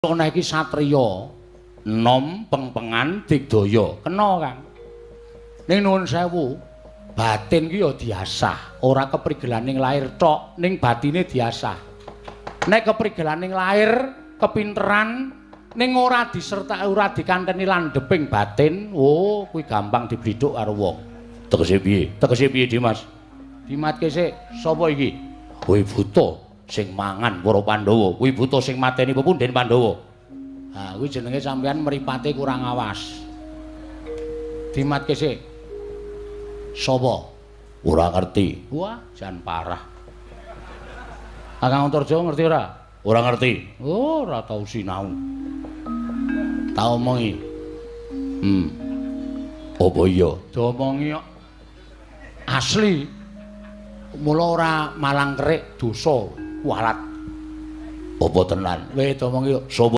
ana iki satriya nom pengpengan digdaya kena Kang ning nuwun sewu batin ki ya diasah ora keprigelaning lair tok ning batine diasah nek keprigelaning lair kepinteran ning ora disertai ora dikanteni landheping batin oh kuwi gampang dibridhuk karo wong tegese piye Dimas dimatke sik sapa iki kuwi buta sing mangan para Pandhawa kuwi buta sing mateni pepunden Pandhawa ha kuwi jenenge sampeyan mripate kurang awas dimatke sik sapa ora ngerti wah jan parah Kakang Antarja ngerti ora ora ngerti oh ora tau sinau tak omongi apa iya diomongi asli mula ora malang kerik dosa kualat apa tenan weh diomongi sapa